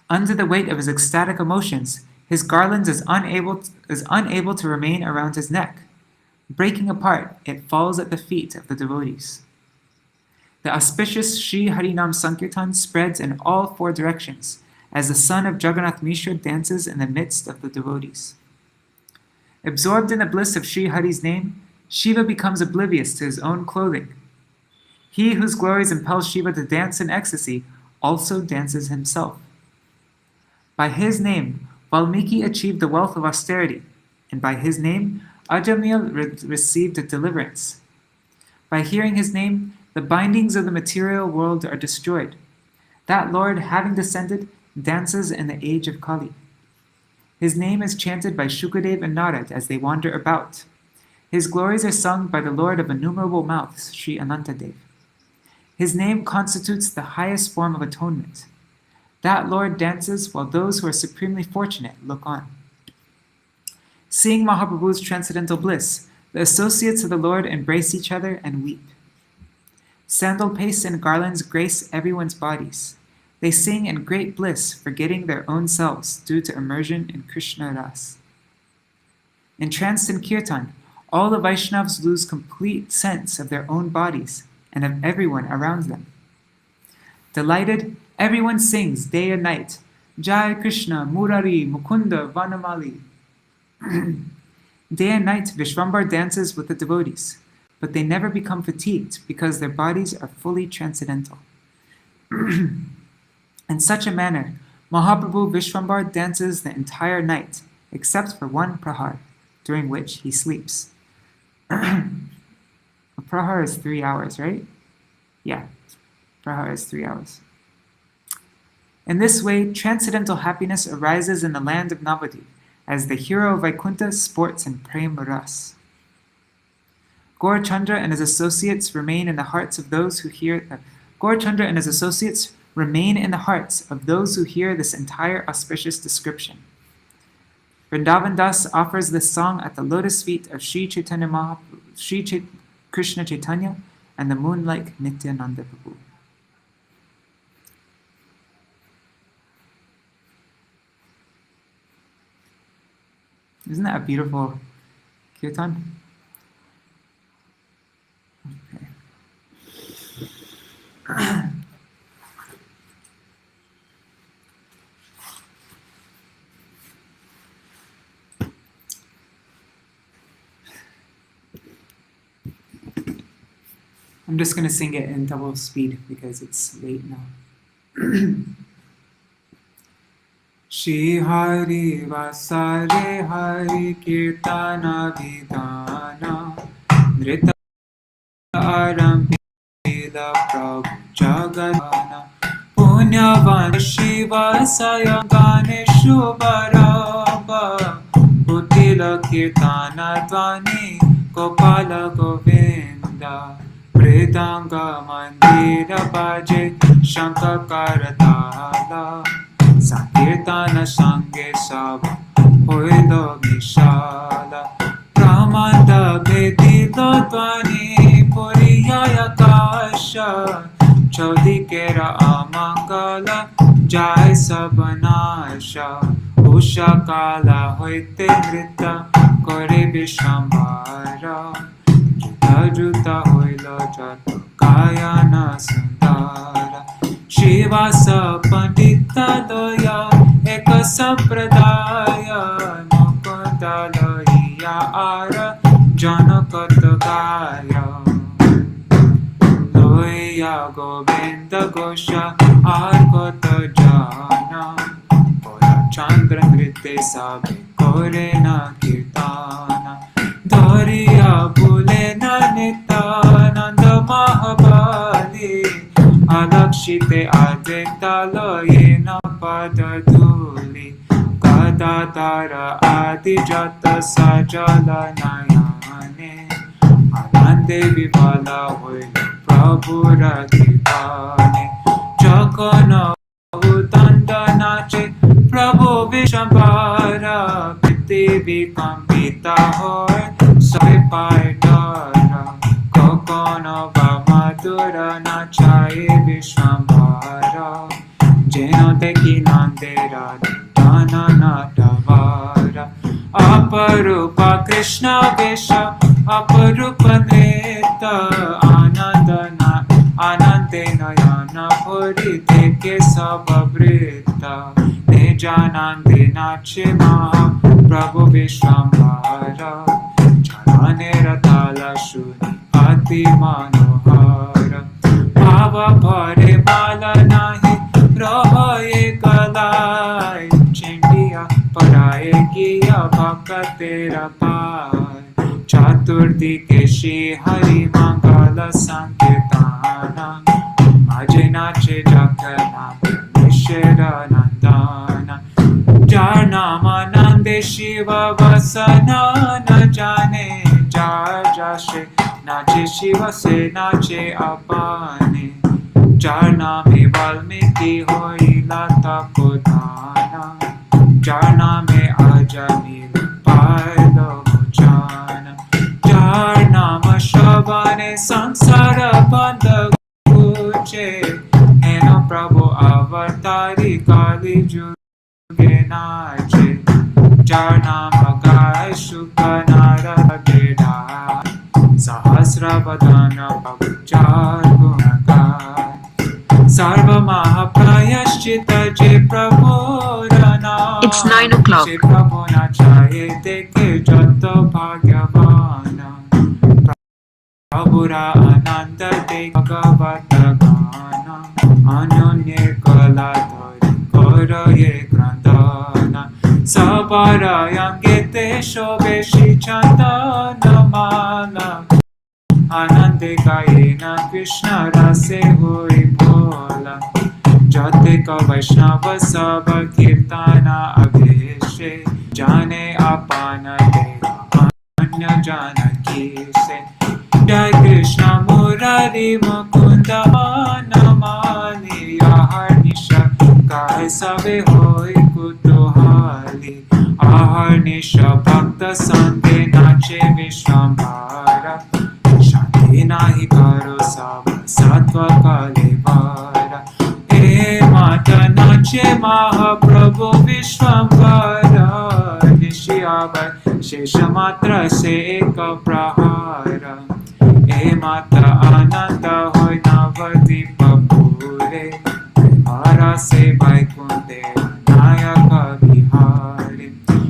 Under the weight of his ecstatic emotions, his garland is unable to remain around his neck. Breaking apart, it falls at the feet of the devotees. The auspicious Sri Harinam Sankirtan spreads in all four directions, as the son of Jagannath Mishra dances in the midst of the devotees. Absorbed in the bliss of Sri Hari's name, Shiva becomes oblivious to his own clothing. He whose glories impel Shiva to dance in ecstasy also dances himself. By his name, Valmiki achieved the wealth of austerity, and by his name, Ajamil received a deliverance. By hearing his name, the bindings of the material world are destroyed. That Lord, having descended, dances in the age of Kali. His name is chanted by Shukadev and Narad as they wander about. His glories are sung by the Lord of innumerable mouths, Sri Anantadev. His name constitutes the highest form of atonement. That Lord dances while those who are supremely fortunate look on. Seeing Mahaprabhu's transcendental bliss, the associates of the Lord embrace each other and weep. Sandal paste and garlands grace everyone's bodies. They sing in great bliss, forgetting their own selves due to immersion in Krishna Ras. Entranced in Kirtan, all the Vaishnavas lose complete sense of their own bodies and of everyone around them. Delighted, everyone sings day and night, Jai Krishna, Murari, Mukunda, Vanamali. Day and night, Vishwambar dances with the devotees, but they never become fatigued because their bodies are fully transcendental. In such a manner, Mahaprabhu Vishwambar dances the entire night, except for one prahar, during which he sleeps. A prahar is 3 hours, right? Yeah, prahar is 3 hours. In this way, transcendental happiness arises in the land of Navadvip, as the hero of Vaikuntha sports in Prem Ras. Gaur Chandra and his associates remain in the hearts of those who hear this entire auspicious description. Vrindavan Das offers this song at the lotus feet of Sri Krishna Chaitanya and the moon-like Nityananda Prabhu. Isn't that a beautiful kirtan? Okay. I'm just going to sing it in double speed because it's late now. Shri Hari Vasare Hari Kirtana Vidana Nrita Arambhida Prabhu Jagadana Punyavan Shiva Sayagane Shubharaba Bala Govinda Pridanga Mandira Baje Shankar Karatala Sankirtana Sange Sava Hoilo Vishala Pramanda Bedilo Dvani Puriyaya Kasha Chaudi Kera Amangala Jai Sabanasha Usha Kala Hoite Nrita Kore Vishambara Juta Juta Hoilo Jata Kayana Sundara Shivasa Pandita Doya Eka Sampradaya Mukunda Loya Ara Janakata Gaya Loya Govinda Gosha Argota Jana Pora Chandra Nrite Sabe Korena Kirtana Doriya Bulena Nitananda Mahabali Alakshite Adekta Loyena Padaduli Gadadara Adijata Sajala Nayane Anande Vivala Hoila Prabhu Radhivane Jakana Udanda Nache Prabhu Vishambara Prithvi Kampita Hoy Sabe Paidara Kokono Vamadura Nachaye Vishambara Jeno Teki Nandera Dana Natavara Aparupa Krishna Vesha Aparupa Neta Anandana Anante Nayana Puri Teke Sababrita Nejanande Nache Maha Prabhu Vishambara Charane Ratala Shuni Ati Manohara Bhava Bhare Mala Nahi Rahaye Kalai Chindiya Paraye Kiya Bhaka Tera Pai Chaturdi Keshi Hari Mangala Sankirtana Maje Nache Jakana Nishera Nandana Jarnama Nande Shiva Vasana Na Jane Jar Jashe Nache Shiva Se Nache Apane Jarname Valmiki Hoila Tapodhana Jarname Ajanil Pailo Jana Jarnama Shabane Sansara Bandha Guche Heno Prabhu Avatari Kali Juge Nache Jarnama Gai Shukanara Geda Sahasra Vadana Prabhu Jargunagai Sarva Mahaprayashchita Je Prabhurana It's 9 o'clock. Je Prabhuna Chaye Teke Jato Bhagyavana Prabhura Ananda Te Bhagavata Gana Anonye Kala Dhari Koraye Grandana Sabarayam Gete Shobeshi Chandana Mala Anande Kayena Krishna Rase Hoi Bhola Jate Ka Vaishnava Sabha Kirtana Abheshe Jane Apana Deva Anya Janaki Se Jai Krishna Murari Mukunda Manamani Aharnisha Kai Sabe Hoi Kutuhali Aharnisha Bhakta Sante Nache Vishwambara Shanti Nahi Karo Sava Sattva Kalevara E Mata Nache Mahaprabhu Vishwambara Nishyavar Sheshamatra Se Eka Prahara E Mata Ananda Hoy Navadipa Pure Hara Se Vaikunte Nayaka Vihare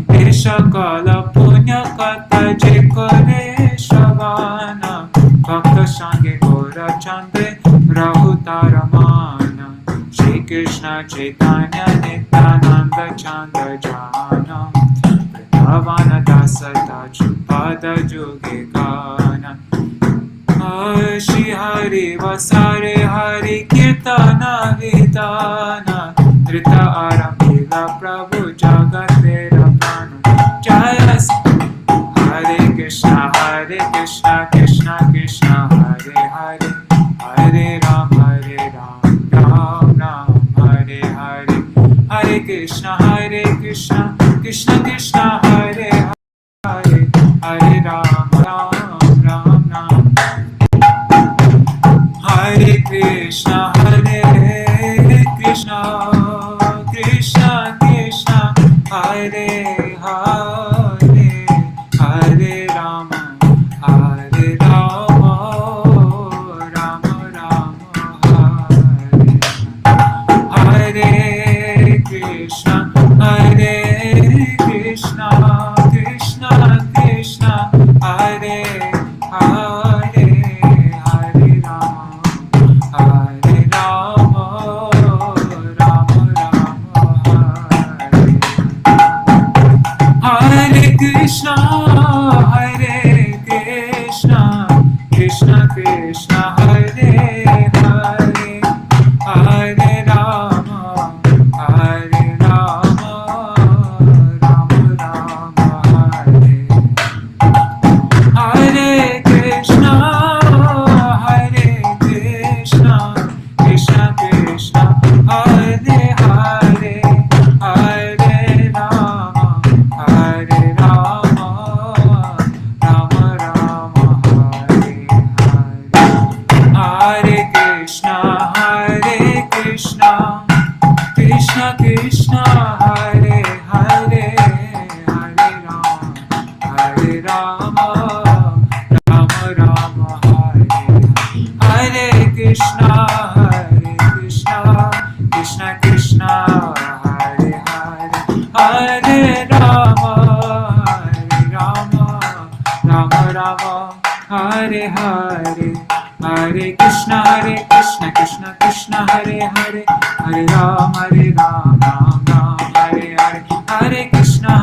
E Shakala Punya Kata Je Kore Shavana Bhakta Shange Gora Chandre Rahutaramana Shri Krishna Chaitanya Nityananda Chanda Jana Vrindavana Dasata Chupada Juge Gana Shri Hari Vasare Hari Kirtana Vidana Trita Arambila Prabhu Jagatera Pranu Jaya Hare Krishna Krishna, Krishna Krishna, Hare Hare, Hare Ram, Ram Ram Ram. Hare Krishna, Hare Krishna, Krishna Krishna, Hare Hare, Hare Rama, Hare Rama, Rama Rama, Hare Hare Krishna, Hare Krishna, Krishna Krishna, Hare Hare, Hare Rama, Hare Rama, Rama Rama, Hare Krishna, Hare Krishna, Krishna Krishna, Hare Hare, Hare Rama, Hare Rama, Rama Rama, Hare Krishna, Hare Krishna, Krishna Krishna, Hare Hare, Hare Rama, Hare Rama, Rama Rama, Hare Krishna, Hare Krishna, Krishna Krishna, Hare Hare, Hare Rama, Hare Rama, Rama Rama, Hare Krishna, Hare Krishna, Krishna Krishna, Hare Hare, Hare Rama, Hare Rama, Rama Rama, Hare Hare, Hare Krishna, Krishna Krishna, Hare Hare, Hare Rama, Ram Ram, Hare Hare, Hare Krishna,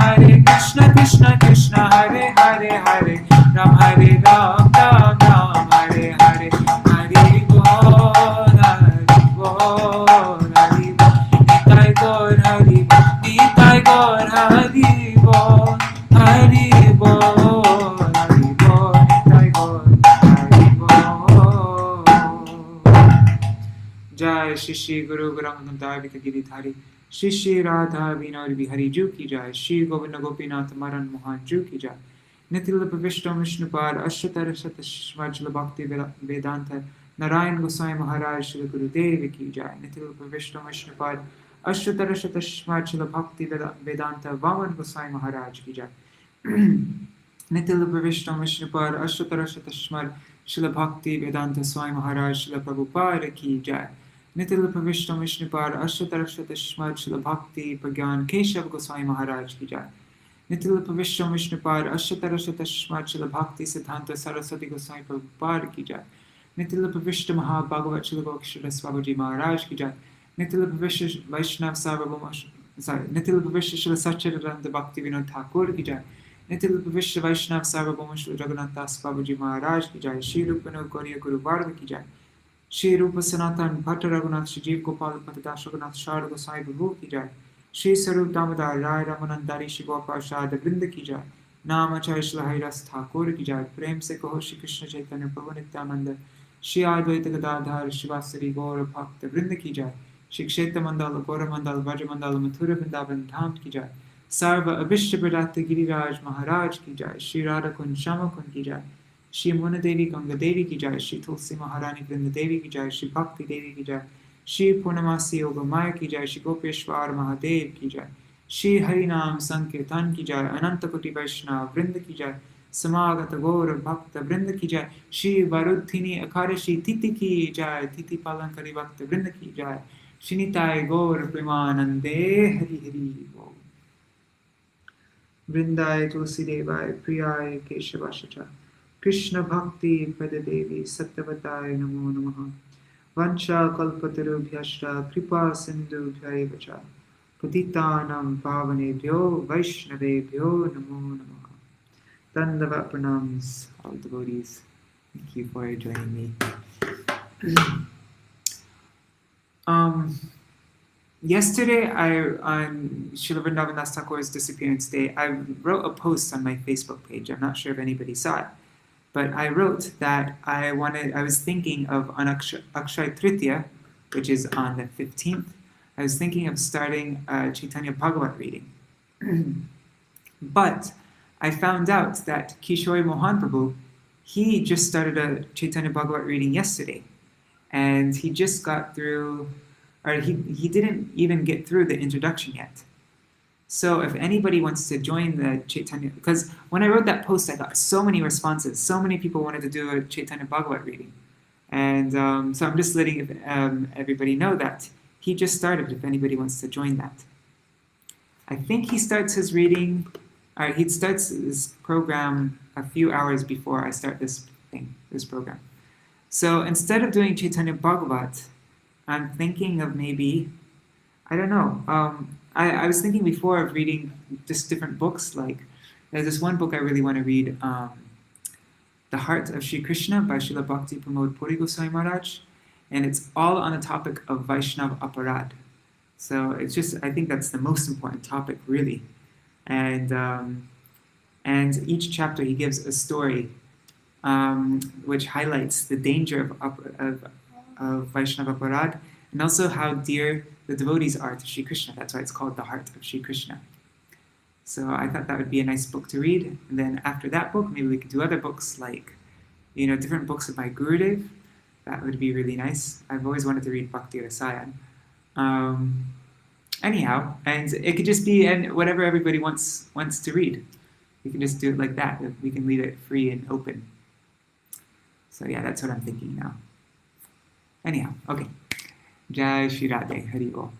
Krishna Krishna, Hare Hare, Hare Ram, Ram Ram, Hare Hare, Hari Bol, Hari Bol, Hari Bol, Nitai Gaur, Hari Bol, Nitai Gaur, Hari Bol, Hari Bol, Hari Bol, Nitai Gaur, Hari Bol. Jai Shri Shri Guru Gauranga Giridhari, Shri Shri Radha Vinod Bihari Ju ki jai, Shri Govinda Gopinath Maran Mohan Ju ki jai, Nitilapa Vishnu Vishnupad Ashtara Shatashvajla Bhaktivedānta Narayan Goswami Maharaj Shri Guru Devi ki jai, Nitilapa Vishnu Vishnupad Ashtara Shatashvajla Bhaktivedānta Vaman Goswami Maharaj ki jai, Nitilapa Vishnu Vishnupad Ashtara Shatashvajla Shila Bhaktivedānta Swami Maharaj Shila Prabhupāda ki jai, Nitilapa Vishnu Vishnupad Ashtara Shatashvajla Shila Bhakti Pragyan Keshav Goswami Maharaj ki jai, Nitilapa Vishnu Vishnupad Ashtara Shatashvajla Shila Bhakti Siddhanta Saraswati Goswami Prabhupada ki jai, Nitilapa Vishnu Mahabhagavat Shila Gokshara Swabhaji Maharaj ki jai, Nitilapa Vishnu Vaishnav Sarvabhauma, Nitilapa Vishnu Shila Satchidananda Bhakti Vinod Thakur ki jai, Nitilapa Vishnu Vaishnav Sarvabhauma Shila Jagannath Das Babaji Maharaj ki jai, Shri Rupanu Gauriya Guru Varga ki jai, Shri Rupa Sanatan Bhatta Raghunath Shri Jeev Gopal Patadash Raghunath Sharda Goswami Prabhu ki jai, Shri Sarup Damodar Rai Ramanandari Shri Gopal Shada Vrinda ki jai, Namacharya Shri Haridas Thakur ki jai, Prem se kaho Shri Krishna Chaitanya Prabhu Nityananda, Shri Advaita Gadadhar Shri Vasari Gaura Bhakta Vrinda ki jai, Shri Kshetra Mandala Gaura Mandala Vaja Mandala Mathura Vrindavan Dham ki jai, Sarva Abhishta Pradata Giriraj Maharaj ki jai, Shri Radha Kund Shama Kund ki jai, Shri Muna Devi Ganga Devi ki jai, Shri Tulsi Maharani Vrinda Devi ki jai, Shri Bhakti Devi ki jai, Shri Purnamasi Yoga Maya ki jai, Shri Gopeshwar Mahadev ki jai, Shri Harinam Sankirtan ki jai, Ananta Koti Vaishnav Vrinda ki jai, Samagata Gaura Bhakta Vrinda ki jai, Shri Varudhini Akarashi Titi ki jai, Titi Palankari Bhakta Vrinda ki jai, Shri Nitai Gaura Premanande Hari Hari Bol. Vrindai Tulsi Devai Priyai Keshavashacha, Krishna Bhakti Padadevi Satyavatai Namo Namaha, Vancha Kalpatarubhyashta Kripa Sindhu Bhyayevacha, Patitanam Pavanebhyo Vaishnavebhyo Namo Namaha. Dandavat pranams, all devotees. Thank you for joining me. Yesterday, on Srila Vrindavan Das Thakur's disappearance day, I wrote a post on my Facebook page. I'm not sure if anybody saw it, but I wrote that I was thinking of on Akshay Tritiya, which is on the 15th, I was thinking of starting a Chaitanya Bhagavat reading. But I found out that Kishore Mohan Prabhu, he just started a Chaitanya Bhagavat reading yesterday. And he just got through, or he didn't even get through the introduction yet. So if anybody wants to join the Chaitanya, because when I wrote that post, I got so many responses. So many people wanted to do a Chaitanya Bhagavat reading. And so I'm just letting everybody know that he just started, if anybody wants to join that. I think he starts his reading, or he starts his program a few hours before I start this program. So instead of doing Chaitanya Bhagavat, I'm thinking of maybe, I don't know, I was thinking before of reading just different books, like there's this one book I really want to read, The Heart of Sri Krishna by Srila Bhakti Pramod Puri Goswami Maharaj, and it's all on the topic of Vaishnava Aparad. So it's just, I think that's the most important topic, really. And each chapter he gives a story which highlights the danger of Vaishnava Aparad, and also how dear the devotees are to Sri Krishna. That's why it's called The Heart of Sri Krishna. So I thought that would be a nice book to read. And then after that book, maybe we could do other books like, different books of my Gurudev. That would be really nice. I've always wanted to read Bhakti Rasayan. Anyhow, and it could just be whatever everybody wants to read. We can just do it like that. We can leave it free and open. So yeah, that's what I'm thinking now. Anyhow, okay. Jai Shri Radhe, Hari Bol.